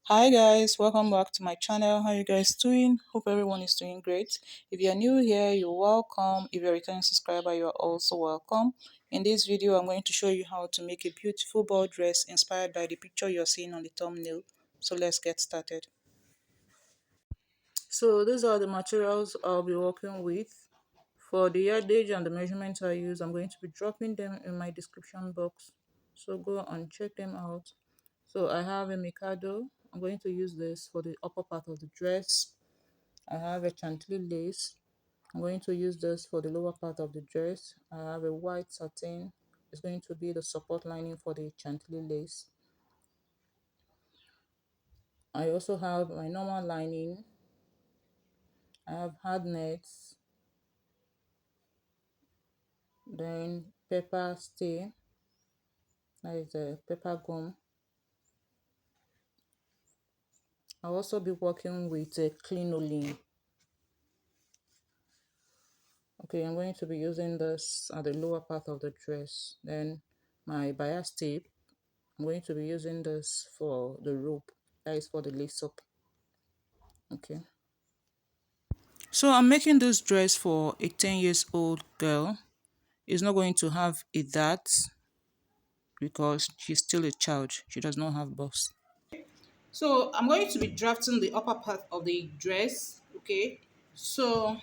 Hi guys, welcome back to my channel. How you guys doing? Hope everyone is doing great. If you're new here, you're welcome. If you're a returning subscriber, you're also welcome. In this video, I'm going to show you how to make a beautiful ball dress inspired by the picture you're seeing on the thumbnail. So let's get started. So these are the materials I'll be working with. For the yardage and the measurements I use, I'm going to be dropping them in my description box. So go and check them out. So I have a mikado. I'm going to use this for the upper part of the dress. I have a chantilly lace. I'm going to use this for the lower part of the dress. I have a white satin. It's going to be the support lining for the chantilly lace. I also have my normal lining. I have hard nets, then pepper stay, that is a pepper gum. I'll also be working with a crinoline. Okay, I'm going to be using this at the lower part of the dress. Then my bias tape, I'm going to be using this for the rope, that is for the lace up. Okay. So I'm making this dress for a 10 years old girl. Is not going to have a dart because she's still a child. She does not have bust. So I'm going to be drafting the upper part of the dress. Okay. So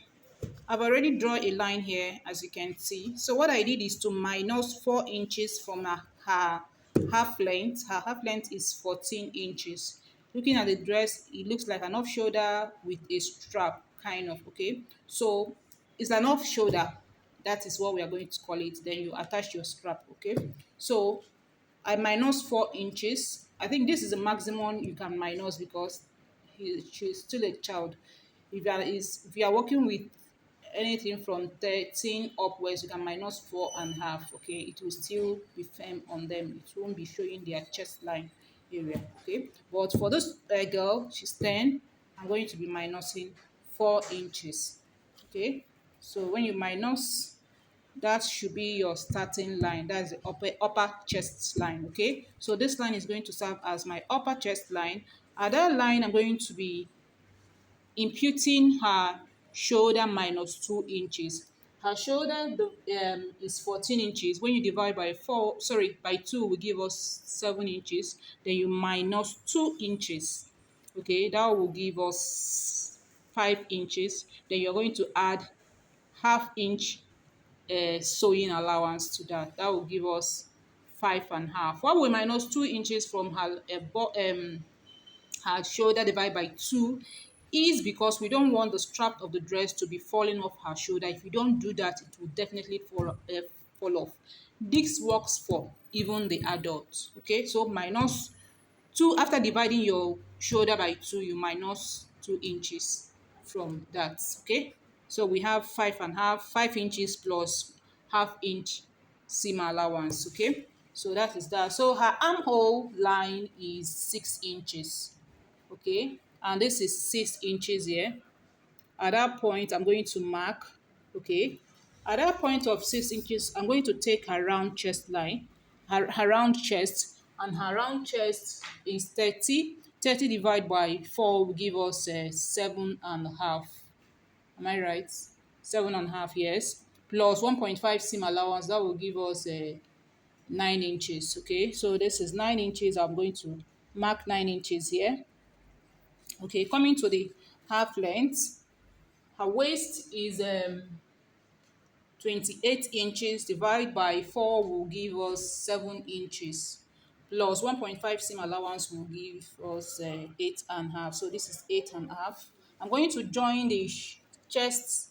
I've already drawn a line here, as you can see. So what I did is to minus 4 inches from her half length. Her half length is 14 inches. Looking at the dress, it looks like an off shoulder with a strap, kind of, okay? So it's an off shoulder. That is what we are going to call it. Then you attach your strap, okay? So I minus 4 inches. I think this is the maximum you can minus because she's still a child. If you are working with anything from 13 upwards, you can minus 4.5. Okay, it will still be firm on them. It won't be showing their chest line area. Okay, but for this girl, she's 10. I'm going to be minusing 4 inches. Okay, so when you minus, that should be your starting line. That's the upper chest line. Okay, so this line is going to serve as my upper chest line. At that line, I'm going to be imputing her shoulder minus 2 inches. Her shoulder is 14 inches. When you divide by 2 will give us 7 inches. Then you minus 2 inches. Okay, that will give us 5 inches. Then you're going to add half inch sewing allowance to that. That will give us 5.5. Why we minus 2 inches from her shoulder divided by 2 is because we don't want the strap of the dress to be falling off her shoulder. If you don't do that, it will definitely fall off. This works for even the adults. Okay, so minus 2, after dividing your shoulder by 2, you minus 2 inches from that. Okay, so we have 5.5, 5 inches plus half inch seam allowance. Okay, so that is that. So her armhole line is 6 inches. Okay, and this is 6 inches here. At that point, I'm going to mark. Okay, at that point of 6 inches, I'm going to take her round chest line, her round chest, and her round chest is 30. 30 divided by 4 will give us 7.5. Am I right? 7.5, yes. Plus 1.5 seam allowance, that will give us 9 inches. Okay, so this is 9 inches. I'm going to mark 9 inches here. Okay, coming to the half length, her waist is 28 inches divided by 4 will give us 7 inches plus 1.5 seam allowance will give us 8.5. So this is 8.5. I'm going to join the chest,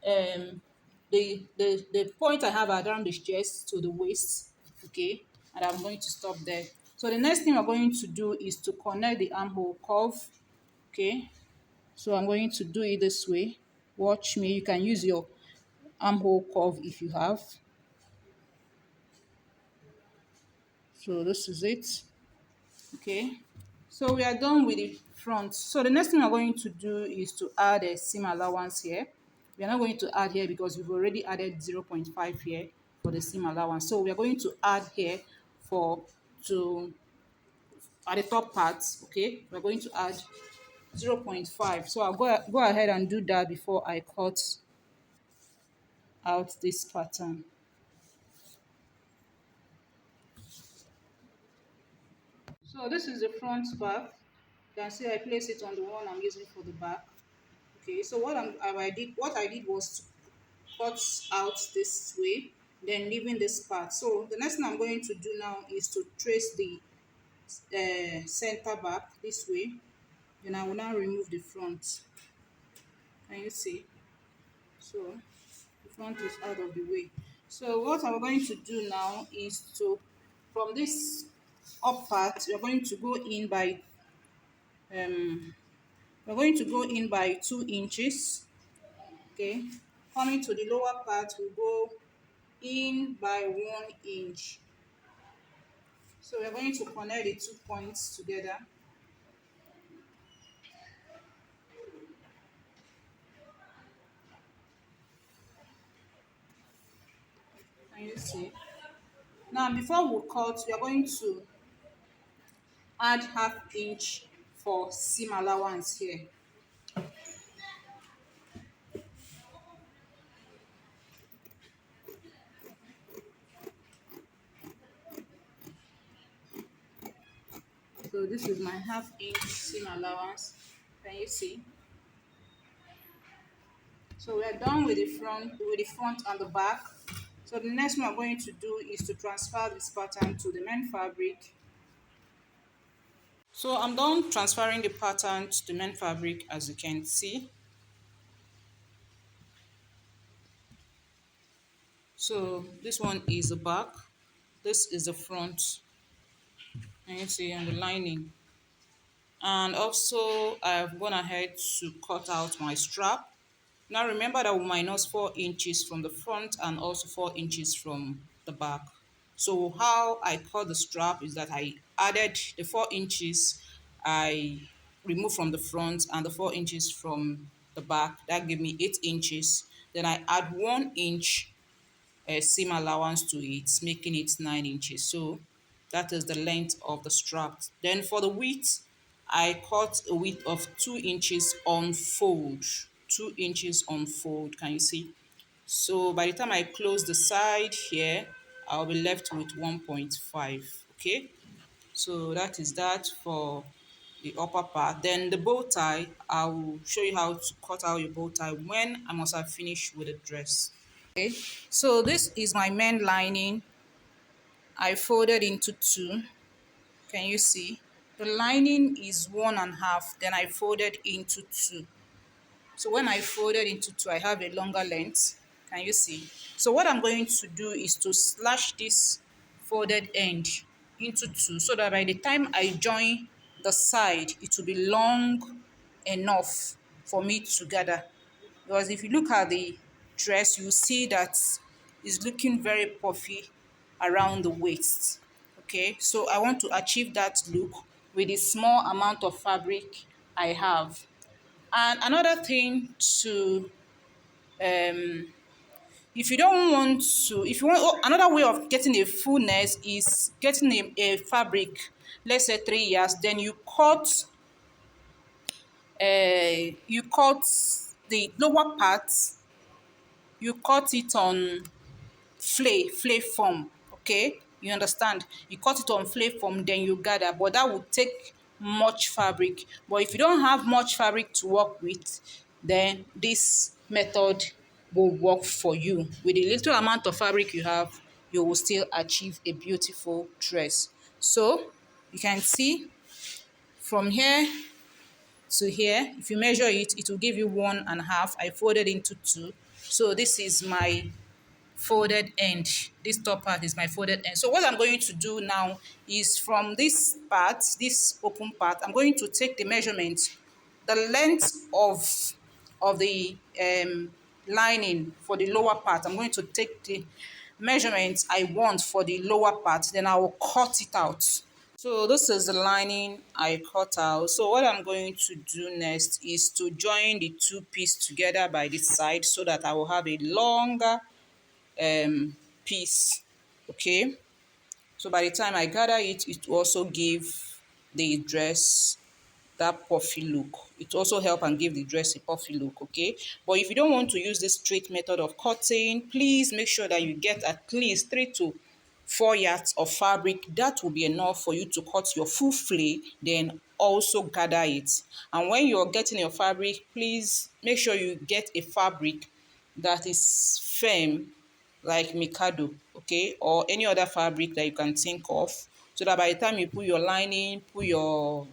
um the point I have around the chest to the waist. Okay, and I'm going to stop there. So the next thing we're going to do is to connect the armhole curve. Okay, so I'm going to do it this way. Watch me. You can use your armhole curve if you have. So this is it. Okay, so we are done with the front. So the next thing we're going to do is to add a seam allowance here. We are not going to add here because we've already added 0.5 here for the seam allowance. So we are going to add here for to at the top part. Okay, we're going to add 0.5. So I'll go ahead and do that before I cut out this pattern. So this is the front part. You can see I place it on the one I'm using for the back. Okay, so what I did was to cut out this way, then leaving this part. So the next thing I'm going to do now is to trace the center back this way. Then I will now remove the front. Can you see? So the front is out of the way. So what I'm going to do now is to, from this up part, we're going to go in by um we're going to go in by 2 inches. Okay, coming to the lower part, we go in by 1 inch. So we're going to connect the 2 points together. Can you see? Now before we cut, we are going to add ½ inch for seam allowance here. So this is my ½ inch seam allowance. Can you see? So we're done with the front and the back. So the next one we're going to do is to transfer this pattern to the main fabric. So I'm done transferring the pattern to the main fabric, as you can see. So this one is the back, this is the front, and you see, and the lining. And also I've gone ahead to cut out my strap. Now remember that we minus 4 inches from the front and also 4 inches from the back. So how I cut the strap is that I added the 4 inches I removed from the front and the 4 inches from the back. That gave me 8 inches. Then I add 1 inch seam allowance to it, making it 9 inches. So that is the length of the strap. Then for the width, I cut a width of 2 inches on fold. 2 inches on fold, can you see? So by the time I close the side here, I'll be left with 1.5. Okay, so that is that for the upper part. Then the bow tie, I will show you how to cut out your bow tie when I must have finished with the dress. Okay, so this is my main lining. I folded into two. Can you see? The lining is 1.5, then I folded into two. So when I folded into two, I have a longer length. Can you see? So what I'm going to do is to slash this folded end into two so that by the time I join the side, it will be long enough for me to gather. Because if you look at the dress, you see that it's looking very puffy around the waist. Okay, so I want to achieve that look with the small amount of fabric I have. And another thing to if you don't want to, if you want, oh, another way of getting a fullness is getting a fabric, let's say 3 yards, then you cut the lower part, you cut it on flay form. Okay, you understand? You cut it on flay form, then you gather, but that would take much fabric. But if you don't have much fabric to work with, then this method will work for you. With the little amount of fabric you have, you will still achieve a beautiful dress. So you can see from here to here, if you measure it, it will give you 1.5. I folded into two. So this is my folded end. This top part is my folded end. So what I'm going to do now is from this part, this open part, I'm going to take the measurement, the length of the lining for the lower part. I'm going to take the measurements I want for the lower part, then I will cut it out. So this is the lining I cut out. So what I'm going to do next is to join the two pieces together by this side so that I will have a longer piece. Okay, so by the time I gather it, it will also give the dress that puffy look. It also help and give the dress a puffy look, okay? But if you don't want to use this straight method of cutting, please make sure that you get at least 3 to 4 yards of fabric. That will be enough for you to cut your full flay, then also gather it. And when you're getting your fabric, please make sure you get a fabric that is firm, like milkado, okay, or any other fabric that you can think of, so that by the time you put your lining, put your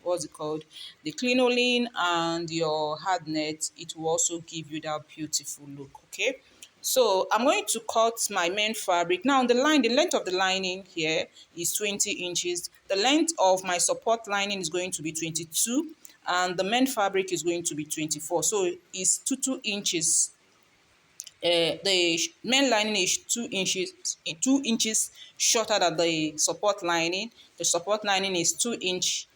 what's it called, the crinoline and your hard net, it will also give you that beautiful look, okay? So I'm going to cut my main fabric. Now the length of the lining here is 20 inches. The length of my support lining is going to be 22, and the main fabric is going to be 24. So it's 2 inches. The main lining is 2 inches shorter than the support lining. The support lining is 2 inch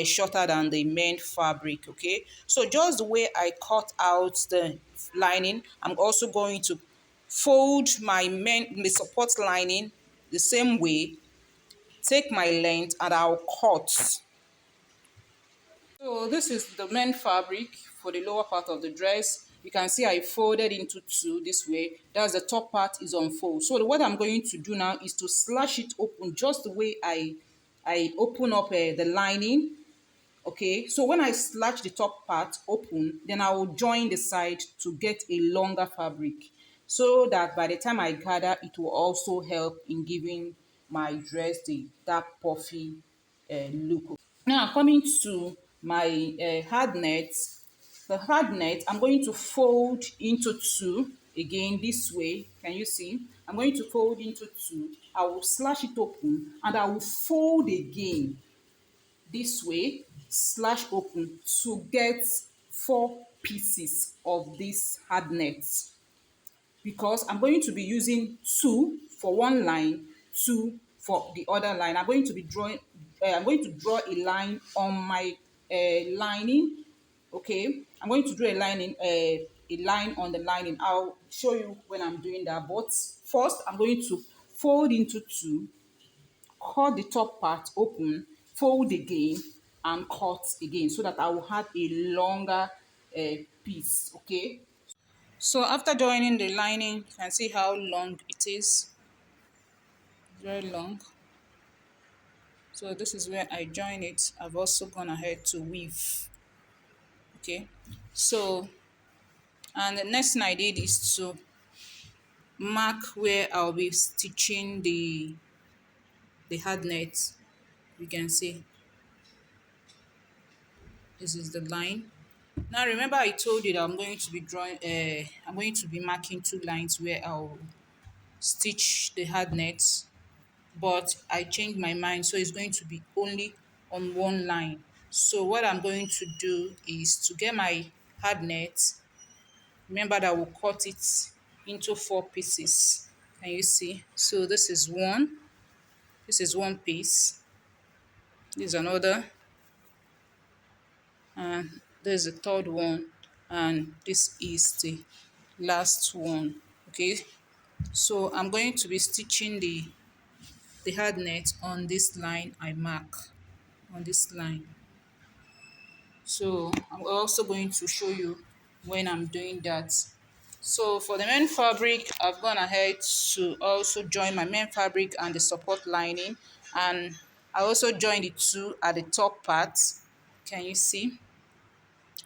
shorter than the main fabric, okay? So just the way I cut out the lining, I'm also going to fold the support lining the same way, take my length, and I'll cut. So this is the main fabric for the lower part of the dress. You can see I folded into two this way. That's the top part is unfold. So what I'm going to do now is to slash it open just the way I open up the lining. Okay, so when I slash the top part open, then I will join the side to get a longer fabric, so that by the time I gather, it will also help in giving my dress the dark puffy look. Now coming to my hard net, the hard net I'm going to fold into two again this way. Can you see? I'm going to fold into two. I will slash it open and I will fold again this way, slash open, to get 4 pieces of this hard net, because I'm going to be using two for one line, two for the other line. I'm going to be drawing, I'm going to draw a line on my lining. Okay, I'm going to draw a line on the lining. I'll show you when I'm doing that. But first, I'm going to fold into two, cut the top part open, fold again, and cut again, so that I will have a longer piece. Okay. So after joining the lining, you can see how long it is. Very long. So this is where I join it. I've also gone ahead to weave. Okay. So, and the next thing I did is to mark where I'll be stitching the hard net. You can see this is the line. Now remember I told you that I'm going to be I'm going to be marking 2 lines where I'll stitch the hard net, but I changed my mind, so it's going to be only on one line. So what I'm going to do is to get my hard net. Remember that we'll cut it into 4 pieces. Can you see? So this is one piece, this is another, and there's a third one, and this is the last one. Okay, so I'm going to be stitching the hard net on this line I mark, on this line. So I'm also going to show you when I'm doing that. So for the main fabric, I've gone ahead to also join my main fabric and the support lining, and I also joined the two at the top part. Can you see?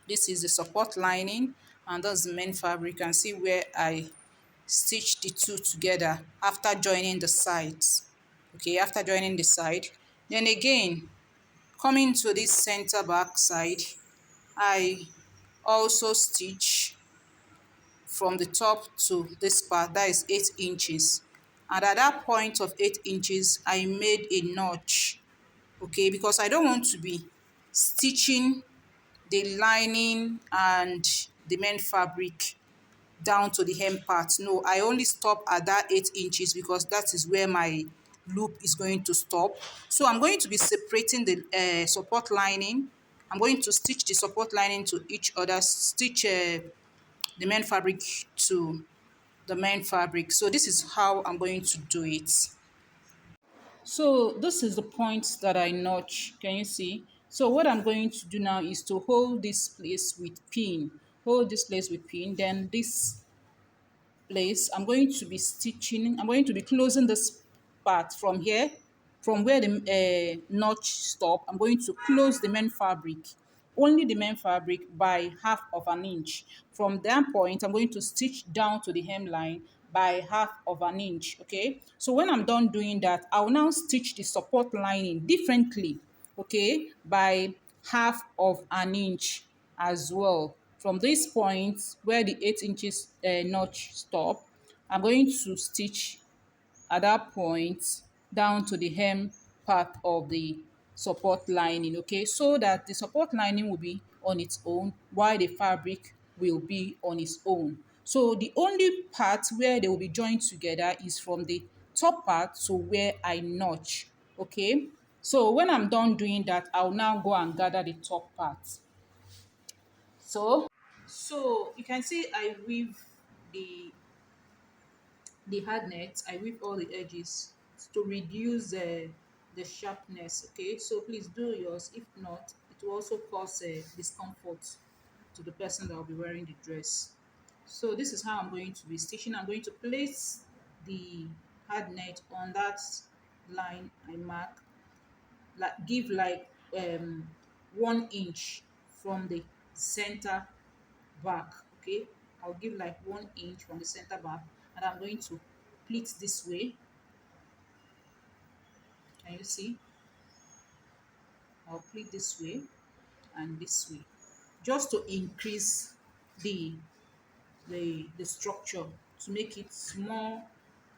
This is the support lining and that's the main fabric. You can see where I stitch the two together after joining the sides. Okay, after joining the side, then again coming to this center back side, I also stitch from the top to this part, that is 8 inches, and at that point of 8 inches I made a notch. Okay, because I don't want to be stitching the lining and the main fabric down to the hem part. No, I only stop at that 8 inches because that is where my loop is going to stop. So I'm going to be separating the support lining. I'm going to stitch the support lining to each other, stitch the main fabric to the main fabric. So this is how I'm going to do it. So this is the point that I notch. Can you see? So what I'm going to do now is to hold this place with pin. Hold this place with pin. Then this place, I'm going to be stitching. I'm going to be closing this part from here, from where the notch stop. I'm going to close the main fabric, only the main fabric by half of an inch. From that point, I'm going to stitch down to the hemline by half of an inch. Okay, so when I'm done doing that, I'll now stitch the support lining differently, okay, by half of an inch as well. From this point where the 8 inches notch stop, I'm going to stitch at that point down to the hem part of the support lining, okay, so that the support lining will be on its own while the fabric will be on its own. So the only part where they will be joined together is from the top part to where I notch, okay. So when I'm done doing that, I'll now go and gather the top part. So you can see I weave the hard net. I weave all the edges to reduce the sharpness. Okay, so please do yours. If not, it will also cause discomfort to the person that will be wearing the dress. So this is how I'm going to be stitching. I'm going to place the hard net on that line I mark, like give like 1 inch from the center back. Okay, I'll give like 1 inch from the center back, and I'm going to pleat this way. Can you see? I'll pleat this way and this way, just to increase the the structure, to make it more,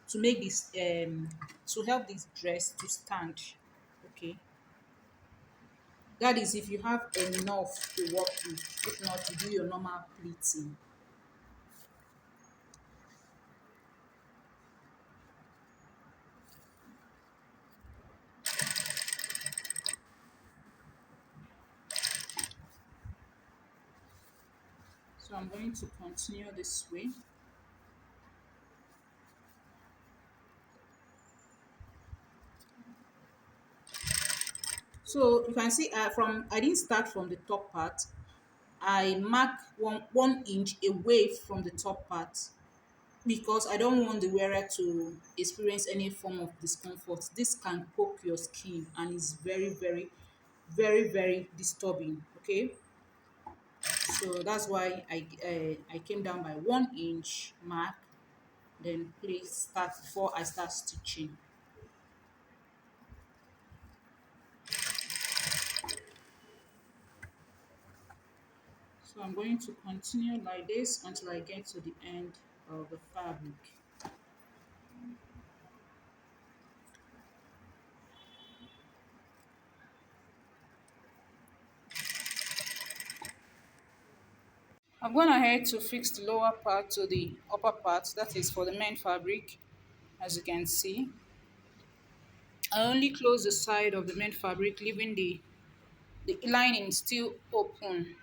to make this to help this dress to stand. Okay, that is if you have enough to work with. If not, you do your normal pleating. So I'm going to continue this way. So you can see from I didn't start from the top part. I mark one inch away from the top part because I don't want the wearer to experience any form of discomfort. This can poke your skin and is very, very, very, very disturbing. Okay, so that's why I came down by 1 inch mark. Then please start before I start stitching. So I'm going to continue like this until I get to the end of the fabric. I've gone ahead to fix the lower part to the upper part, that is for the main fabric. As you can see, I only close the side of the main fabric, leaving the lining still open.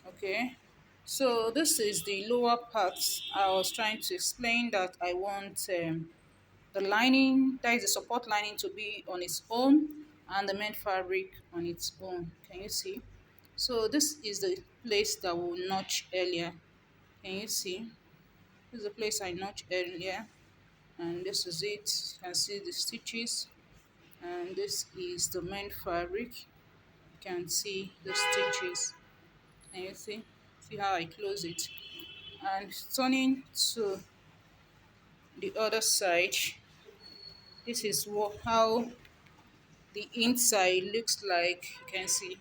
Okay, so this is the lower part. I was trying to explain that I want the lining, that is the support lining, to be on its own and the main fabric on its own. Can you see? So this is the place that we notch earlier. Can you see? This is the place I notched earlier, and this is it. You can see the stitches, and this is the main fabric. You can see the stitches. Can you see? See how I close it? And turning to the other side, this is how the inside looks like. You can see.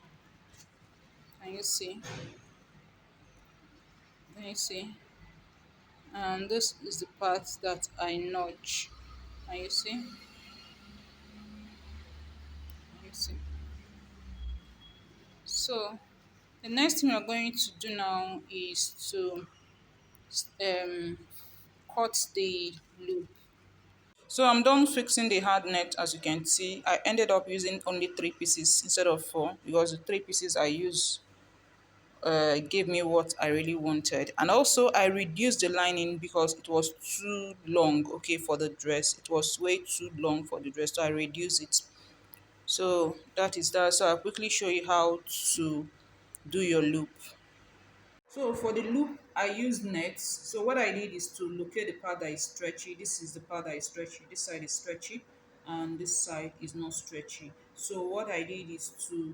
Can you see? Can you see? And this is the part that I notch. Can you see? Can you see? So the next thing we're going to do now is to um, cut the loop. So I'm done fixing the hard net. As you can see, I ended up using only 3 pieces instead of 4 because the 3 pieces I use gave me what I really wanted. And also I reduced the lining because it was too long, okay, for the dress. It was way too long for the dress, so I reduced it. So that is that. So I'll quickly show you how to do your loop. So for the loop, I use nets. So what I did is to locate the part that is stretchy. This is the part that is stretchy. This side is stretchy, and this side is not stretchy. So what I did is to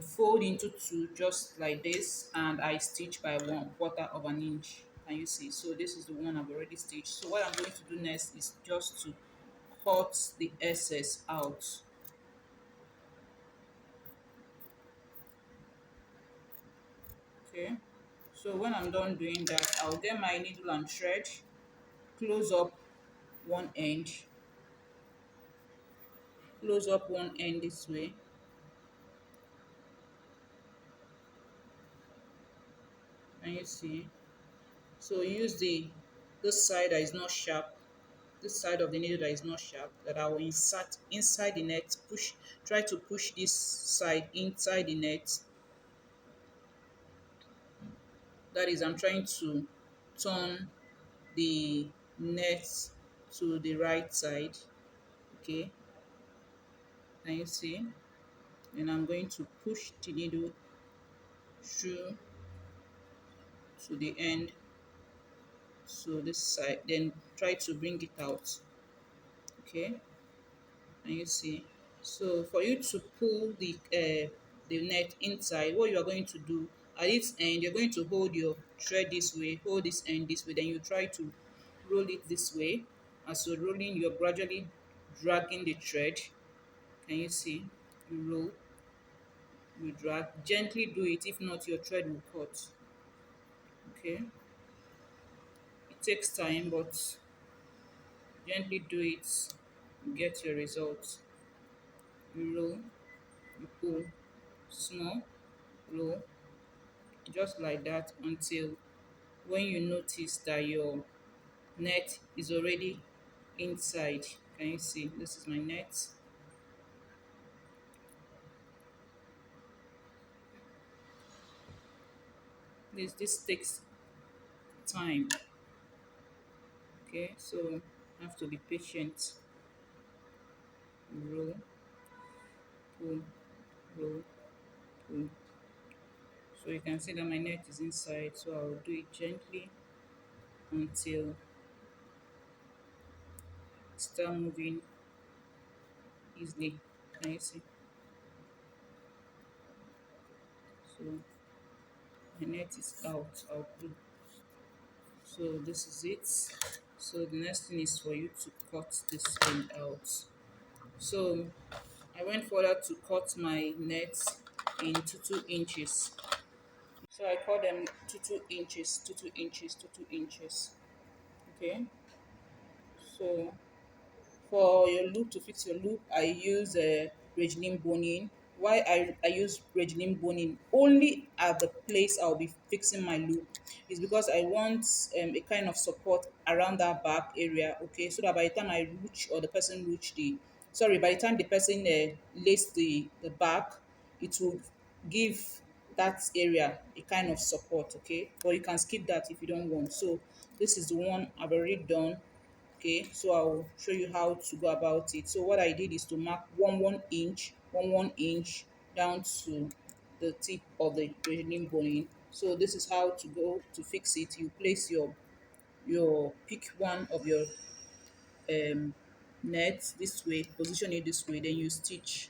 fold into two just like this, and I stitch by 1/4 of an inch. Can you see? So this is the one I've already stitched. So what I'm going to do next is just to cut the excess out. Okay. So when I'm done doing that, I'll get my needle and thread, close up one end, close up one end this way. Can you see? So use the this side that is not sharp, this side of the needle that is not sharp, that I will insert inside the net, push, try to push this side inside the net. That is, I'm trying to turn the net to the right side. Okay, can you see? And I'm going to push the needle through to the end, so this side, then try to bring it out. Okay, and you see, so for you to pull the net inside, what you are going to do at this end, you're going to hold your thread this way, hold this end this way, then you try to roll it this way. As you're rolling, you're gradually dragging the thread. Can you see? You roll, you drag, gently do it, if not your thread will cut. Okay, it takes time, but gently do it, you get your results. You roll, you pull, small, roll, just like that, until when you notice that your net is already inside. Can you see? This is my net. This takes time. Okay, so you have to be patient. Roll, pull, roll, pull. So you can see that my net is inside, so I'll do it gently until it start moving easily. Can you see? So my net is out. I'll pull. So this is it. So the next thing is for you to cut this end out. So I went further to cut my net in 2 inches. So I cut them 2 inches, 2 inches, 2 inches. Okay. So for your loop, to fix your loop, I use Regilene boning. Why I use Regilene boning only at the place I'll be fixing my loop is because I want a kind of support around that back area, okay, so that by the time I reach, or the person reach the, sorry, by the time the person lace the back, it will give that area a kind of support, okay, but you can skip that if you don't want. So this is the one I've already done. Okay, so I'll show you how to go about it. So what I did is to mark 1 1 inch, 1 1 inch down to the tip of the Regilene boning. So this is how to go to fix it. You place your pick one of your um net this way, position it this way, then you stitch.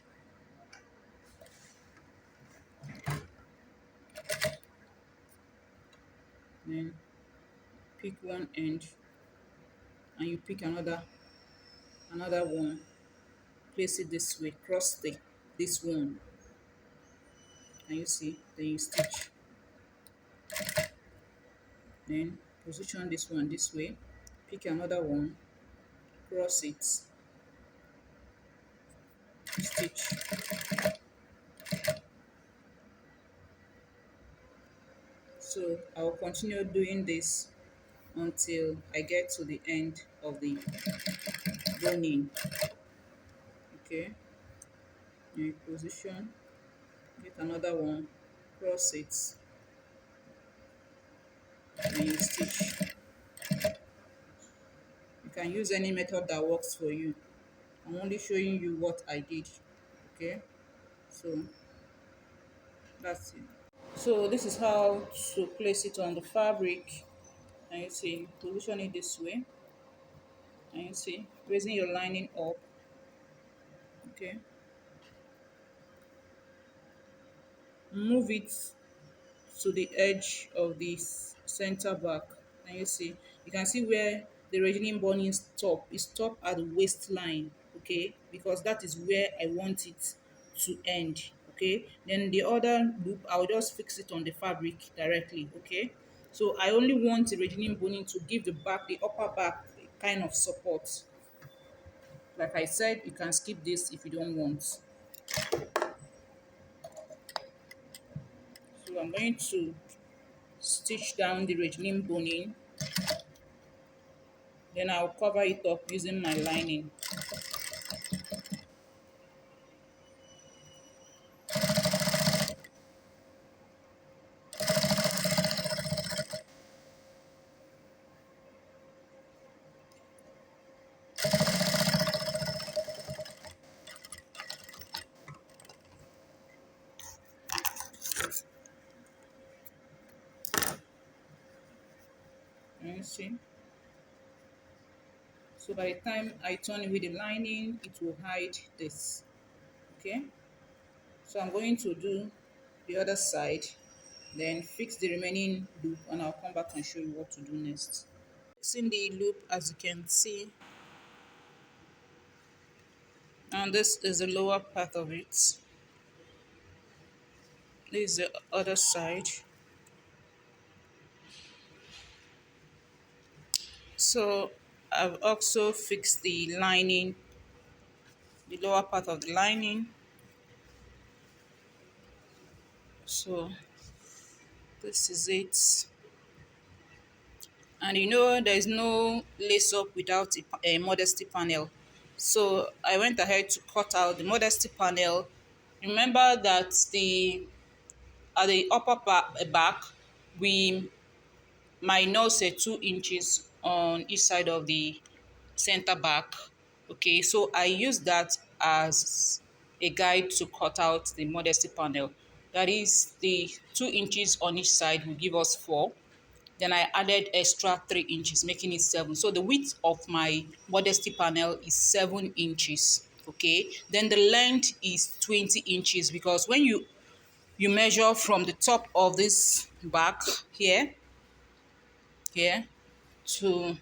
Then pick one end, and you pick another one, place it this way, cross this one, and you see, then you stitch. Then position this one this way, pick another one, cross it, stitch. So I will continue doing this until I get to the end of the boning. Okay, you position, get another one, cross it, and you stitch. You can use any method that works for you. I'm only showing you what I did. Okay, so that's it. So this is how to place it on the fabric. And you see, position it this way. And you see, raising your lining up. Okay, move it to the edge of this center back. And you see, you can see where the regaining bonding stop. It stop at the waistline. Okay, because that is where I want it to end. Okay, then the other loop, I'll just fix it on the fabric directly. Okay, so I only want the regaining boning to give the back, the upper back, kind of support. Like I said, you can skip this if you don't want. So I'm going to stitch down the regaining boning. Then I'll cover it up using my lining. You see? So by the time I turn it with the lining, it will hide this. Okay? So I'm going to do the other side, then fix the remaining loop, and I'll come back and show you what to do next. Fixing the loop, as you can see, and this is the lower part of it. This is the other side. So I've also fixed the lining, the lower part of the lining. So this is it. And you know, there's no lace up without a modesty panel. So I went ahead to cut out the modesty panel. Remember that at the upper back, we minus 2 inches on each side of the center back. Okay, so I use that as a guide to cut out the modesty panel. That is, the 2 inches on each side will give us 4. Then I added extra 3 inches, making it 7. So the width of my modesty panel is 7 inches. Okay, then the length is 20 inches, because when you measure from the top of this back here to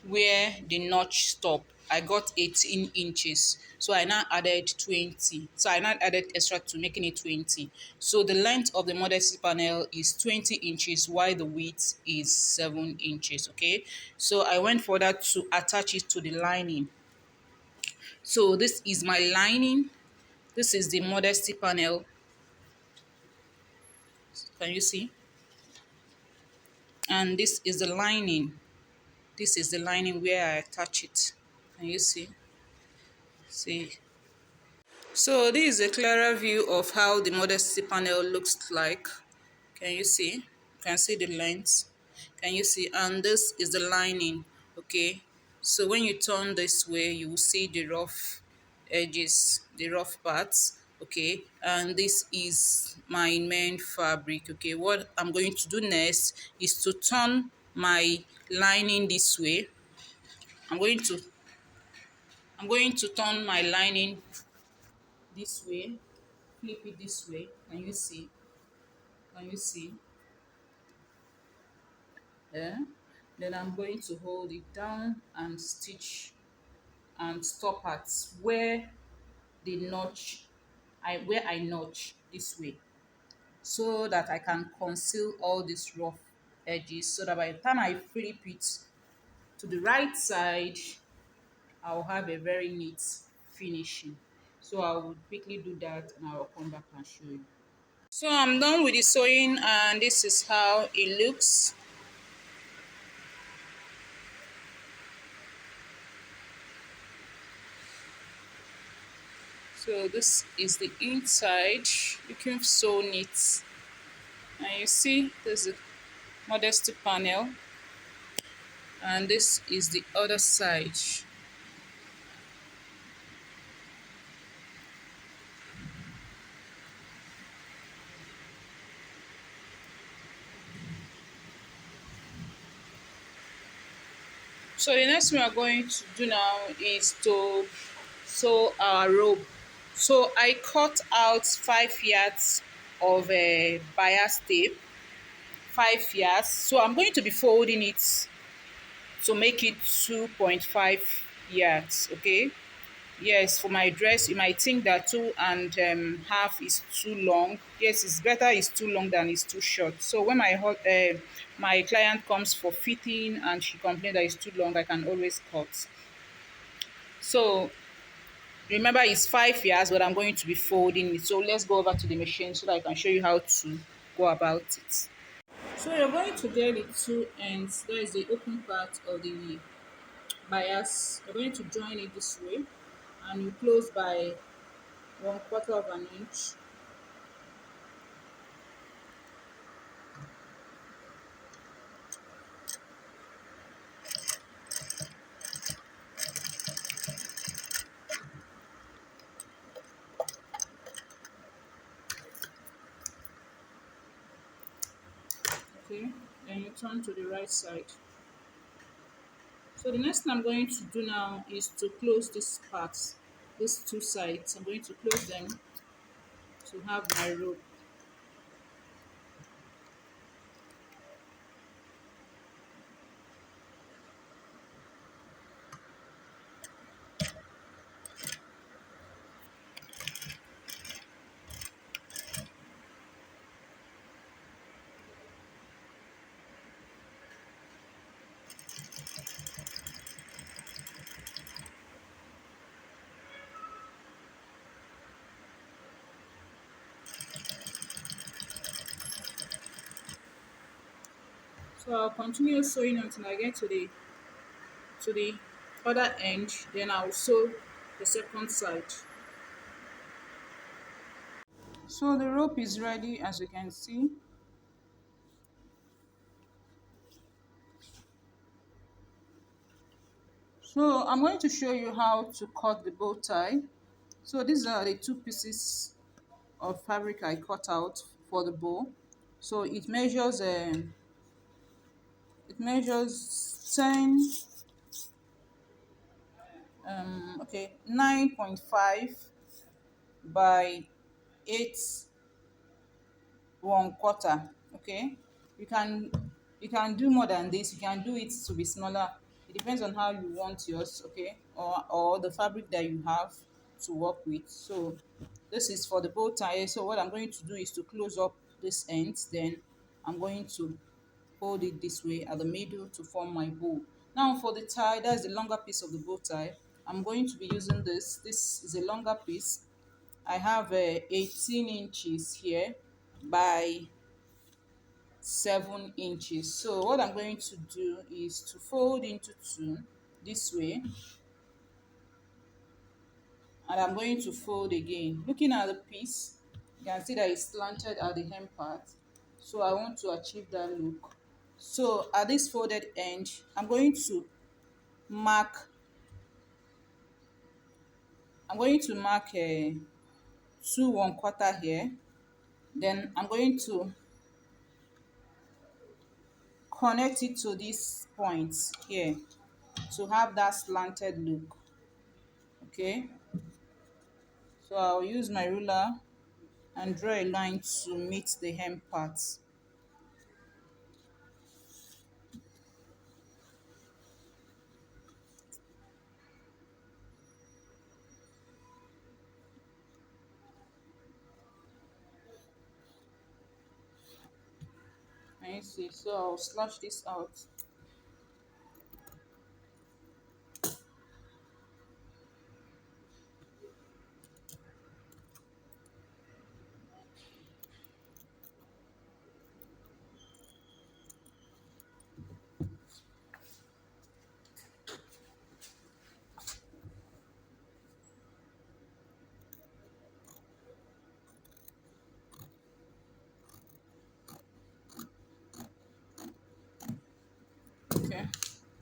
where the notch stop, I got 18 inches. So I now added 20. So I now added extra to making it 20. So the length of the modesty panel is 20 inches while the width is 7 inches. Okay. So I went further to attach it to the lining. So this is my lining. This is the modesty panel. Can you see? And this is the lining. This is the lining where I attach it. Can you see? See. So this is a clearer view of how the modesty panel looks like. Can you see? You can see the length. Can you see? And this is the lining. Okay. So when you turn this way, you will see the rough edges, the rough parts. Okay. And this is my main fabric. Okay. What I'm going to do next is to turn my lining this way. I'm going to turn my lining this way, flip it this way. Can you see? Can you see? Yeah. Then I'm going to hold it down and stitch and stop at where the notch, where I notch this way, so that I can conceal all these rough edges, so that by the time I flip it to the right side, I'll have a very neat finishing. So I will quickly do that and I will come back and show you. So I'm done with the sewing, and this is how it looks. So this is the inside, looking so neat. And you see, there's modesty panel, and this is the other side. So the next thing we are going to do now is to sew our rope. So I cut out 5 yards of bias tape, 5 yards. So I'm going to be folding it to make it 2.5 yards. Okay. Yes, for my dress, you might think that 2.5 is too long. Yes, it's better it's too long than it's too short. So when my client comes for fitting and she complains that it's too long, I can always cut. So remember, it's 5 yards, but I'm going to be folding it. So let's go over to the machine so that I can show you how to go about it. So you're going to get the two ends. That is the open part of the bias. You're going to join it this way, and you close by 1/4 of an inch. Okay, then you turn to the right side. So the next thing I'm going to do now is to close this part, these two sides. I'm going to close them to have my rope. So I'll continue sewing until I get to the other end, then I'll sew the second side. So the rope is ready, as you can see. So I'm going to show you how to cut the bow tie. So these are the two pieces of fabric I cut out for the bow. So it measures 9.5 by 8 1/4. Okay, you can you can do more than this. You can do it to be smaller. It depends on how you want yours. Okay, or the fabric that you have to work with. So this is for the bow tie. So what I'm going to do is to close up this end, then I'm going to hold it this way at the middle to form my bow. Now for the tie, that's the longer piece of the bow tie. I'm going to be using this is a longer piece. I have 18 inches here by 7 inches. So what I'm going to do is to fold into two this way, and I'm going to fold again. Looking at the piece, you can see that it's slanted at the hem part. So I want to achieve that look. So at this folded end, mark I'm going to mark 2 1/4 here. Then I'm going to connect it to this point here to have that slanted look. Okay, so I'll use my ruler and draw a line to meet the hem part. And you see, so I'll slash this out.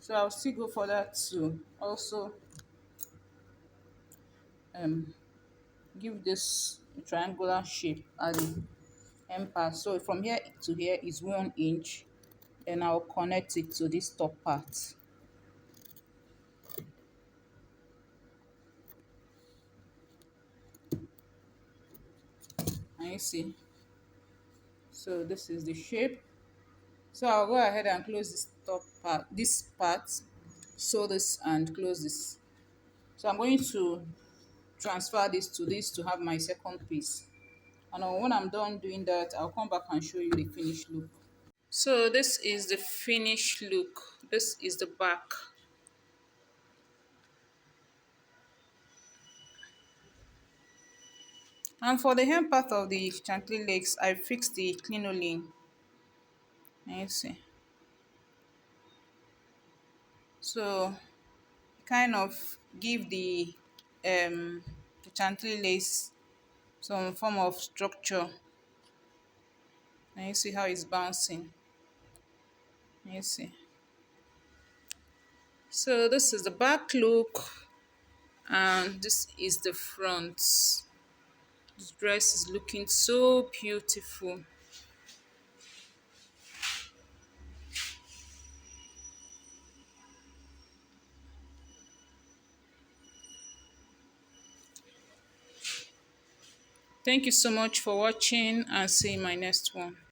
So I'll still go for that to also um give this triangular shape at the end part. So from here to here is 1 inch. Then I'll connect it to this top part. And you see, so this is the shape. So I'll go ahead and close this top part, sew this and close this. So I'm going to transfer this to have my second piece. And when I'm done doing that, I'll come back and show you the finished look. So this is the finished look. This is the back. And for the hem part of the chantilly legs, I fixed the crinoline. And you see. So kind of give the chantilly lace some form of structure. And you see how it's bouncing. And you see. So this is the back look and this is the front. This dress is looking so beautiful. Thank you so much for watching and see you in my next one.